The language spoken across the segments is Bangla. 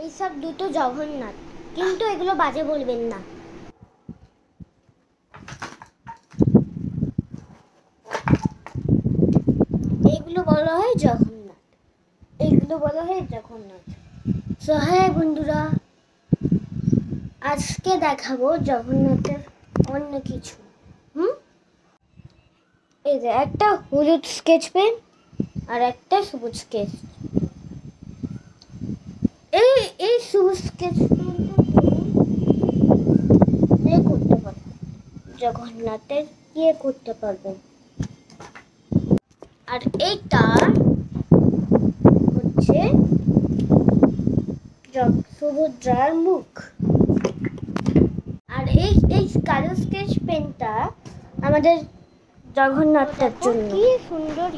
এইসব দুটো জগন্নাথ, কিন্তু এগুলো বাজে বলবেন না। এগুলো বলা হয় জগন্নাথ, এগুলো বলা হয় জগন্নাথ। তো হ্যাঁ বন্ধুরা, আজকে দেখাবো জগন্নাথের অন্য কিছু। এই যে একটা হলুদ স্কেচ পেন আর একটা সবুজ স্কেচ। এই সবুজ স্কেচ পেনটা তুমি করতে পারো, জগন্নাথের ইয়ে করতে পারবেন। আর এইটা হচ্ছে সুভদ্রার মুখ। আর এই কালো স্কেচ পেনটা আমাদের জগন্নাথের জন্য। কি সুন্দর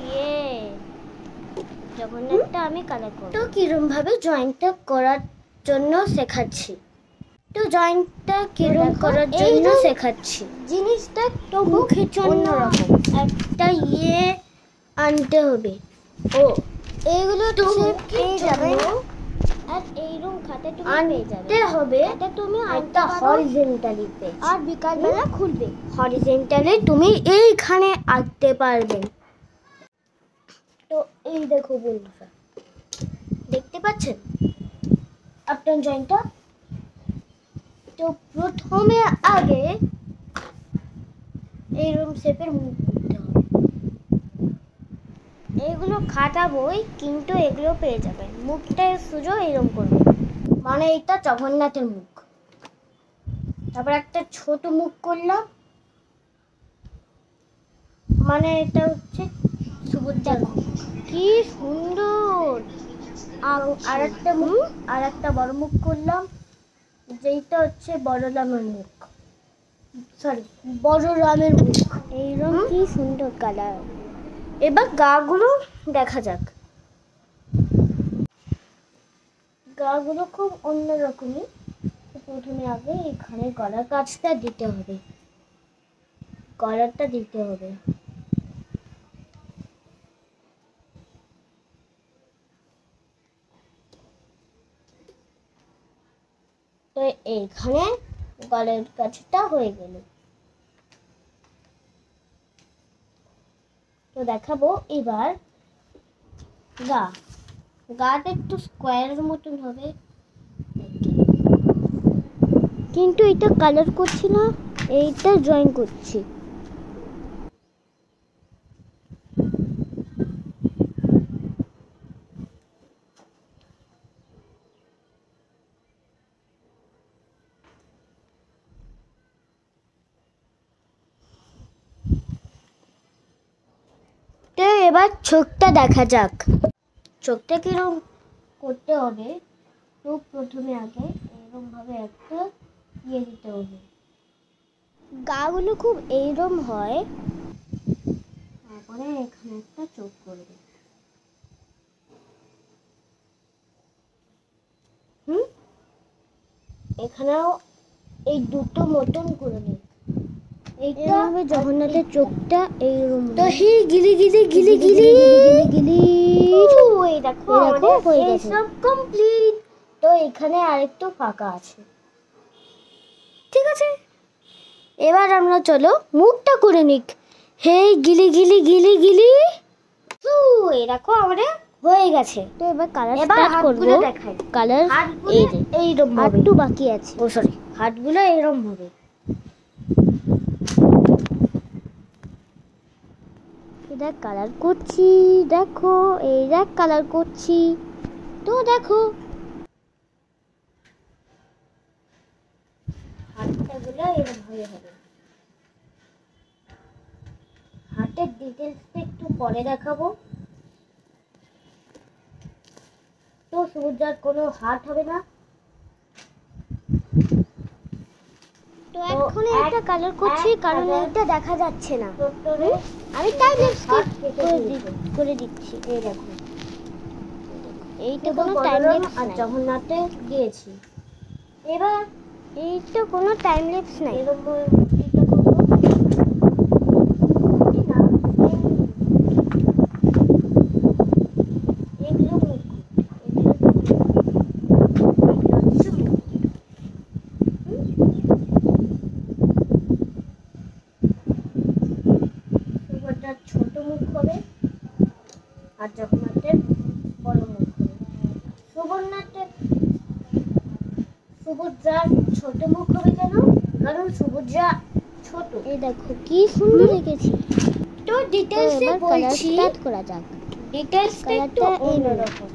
জগন্নাথটা আমি কালার করব। তো কিরম ভাবে জয়েন্টটা করার জন্য শেখাচ্ছি। তো জয়েন্টটা কিরম করার জন্য শেখাচ্ছি। জিনিসটা তো মুখের জন্য একটা আনতে হবে। ও এইগুলো তো পেয়ে যাবেন। আর এইরকম খাতে তুমি পেয়ে যাবে। আনতে হবে এটা তুমি একটা হরিজন্টালি পেজ। আর বিকালবেলা খুলবে। হরিজন্টালে তুমি এইখানে আঁকতে পারবেন। তো এই দেখো বন্ধুরা, দেখতে পাচ্ছেন আপনার জয়েন্টটা। তো প্রথমে আগে এইরকম শেপের মুখ করতে হবে। এগুলো খাতা বই, কিন্তু এগুলো পেয়ে যাবেন। মুখটা সুজো এরকম করবে, মানে এটা জগন্নাথের মুখ। তারপর একটা ছোট মুখ করলাম, মানে এটা হচ্ছে সুভদ্রার মুখ। কি সুন্দর। আর একটা মুখ, আর একটা বড় মুখ করলাম, যেটা হচ্ছে বড়রামের মুখ। সরি, বড়রামের মুখ। এইরকম কি সুন্দর কালার। এবার গাগুলো দেখা যাক। গাগুলো খুব অন্যরকমই। প্রথমে আগে এখানে গলার কাজটা দিতে হবে, গলারটা দিতে হবে। তো এইখানে গলার কাজটা হয়ে গেল। তো দেখাবো এবার গাটা একটু স্কোয়ারের মতন হবে, কিন্তু এটা কালার করছি না, এইটা ড্রয়িং করছি। তো এবার চোখটা দেখা যাক। চোখটা কিরকম করতে হবে। তো প্রথমে আগে এরকম ভাবে একটা দিতে হবে। গাগুলো খুব এইরকম হয়। তারপরে এখানে একটা চোখ করবে। এখানেও এই দুটো মতন করে নেই। এইটা হবে জগন্নাথের চোখটা এইরকম। তো হি গিলি গিলি গিলি গিলি গিলি। এই দেখো হয়ে গেছে, সব কমপ্লিট। তো এখানে আরেকটু ফাঁকা আছে। ঠিক আছে, এবার আমরা চলো মুখটা করে নিক। হে গিলি গিলি গিলি গিলি। এই দেখো আমাদের হয়ে গেছে। তো এবার কালার স্টার্ট করব। দেখাই কালার এই যে এইরকম ভাবে। একটু বাকি আছে। ও সরি, হাতগুলো এইরকম হবে। এটা কালার করছি, দেখো এই দেখ কালার করছি। তো দেখো হাতটাগুলো এরকম হয়ে হবে। হাতের ডিটেলসটা একটু পরে দেখাবো। তো সুভদ্রার কোনো হাত হবে না। তো এখন এটা কালার করছি, কারণ এটা দেখা যাচ্ছে না। আমি টাইম ল্যাপস করে দিচ্ছি। এই দেখো, এইটা কোনো টাইম ল্যাপস আর জগন্নাথে দিয়েছি। এবার এইটা কোনো টাইম ল্যাপস নাই। জগন্নাথের সুভদ্রার ছোট মুখ হবে কেন? কারণ সুভদ্রা ছোট। এই দেখো কি সুন্দর রেখেছি। তো ডিটেইলসে বলছি, স্টার্ট করা যাক। ডিটেইলসটা একটু অন্যরকম।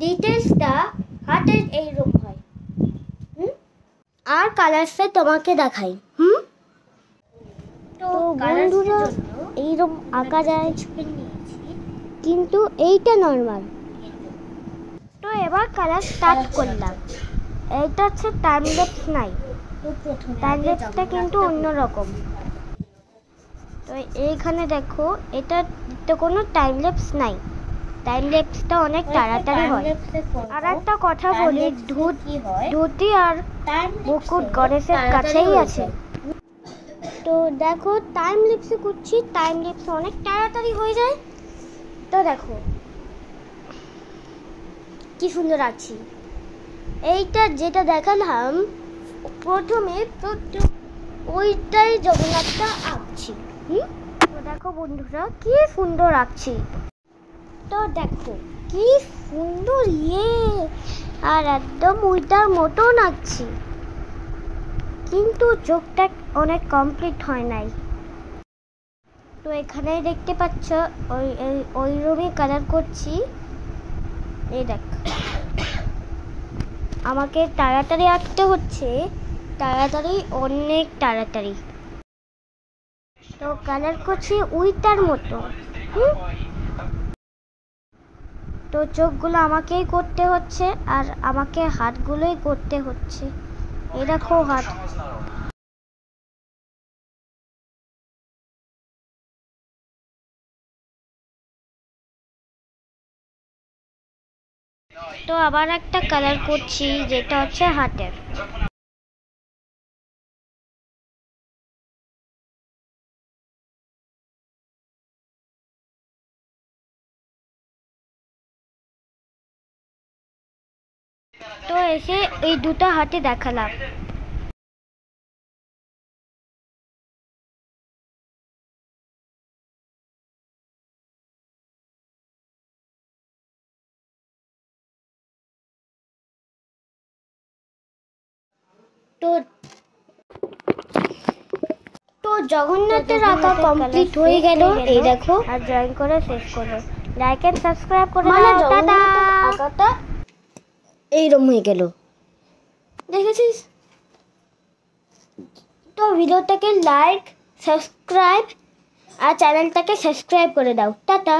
ডিটেইলসটা হাতের এইরকম হয়। আর কালারসে তোমাকে দেখাই। তো বন্ধুরা এইরকম আঁকা যায়, কিন্তু এইটা নর্মাল। তো এবার কালার স্টার্ট করলাম। এইটা হচ্ছে টাইম ল্যাপস নাই, টাইম ল্যাপসটা কিন্তু অন্যরকম। তো এইখানে দেখো, এটা তো কোনো টাইম ল্যাপস নাই, টাইম ল্যাপসটা অনেক তাড়াতাড়ি হয়। আর একটা কথা বলি, ধুতি আর মুকুট গণেশের কাছেই আছে। তো দেখো টাইম ল্যাপসে করছি, টাইম ল্যাপসে অনেক তাড়াতাড়ি হয়ে যায়। তো দেখো কি সুন্দর আছি। এইটা যেটা দেখালাম প্রথমে, ওইটাই জগন্নাথটা আঁকছি। তো দেখো বন্ধুরা কি সুন্দর আঁকছি। তো দেখো কি সুন্দর আর একদম ওইটার মতন আঁকছি, কিন্তু চোখটা অনেক কমপ্লিট হয় নাই। তো এখানে দেখতে পাচ্ছ ওই রুমে কালার করছি। এই দেখ, আমাকে তাড়াতাড়ি আঁকতে হচ্ছে, তাড়াতাড়ি, অনেক তাড়াতাড়ি। তো কালার করছি ওইটার মতো। তো চোখগুলো আমাকেই করতে হচ্ছে, আর আমাকে হাতগুলোই করতে হচ্ছে। এই দেখো হাত। তো আবার একটা কালার করছি, যেটা হচ্ছে হাতের। তো এসে এই দুটো হাতে দেখালাম। তো তো জগন্নাথের আঁকা কমপ্লিট হয়ে গেল। এই দেখো, আর ড্রয়িং করে শেষ করলো। লাইক এন্ড সাবস্ক্রাইব করে দাও। টাটা। আঁকাটা এইরকম হয়ে গেল, দেখেছিস? তো ভিডিওটাকে লাইক, সাবস্ক্রাইব আর চ্যানেলটাকে সাবস্ক্রাইব করে দাও। টাটা।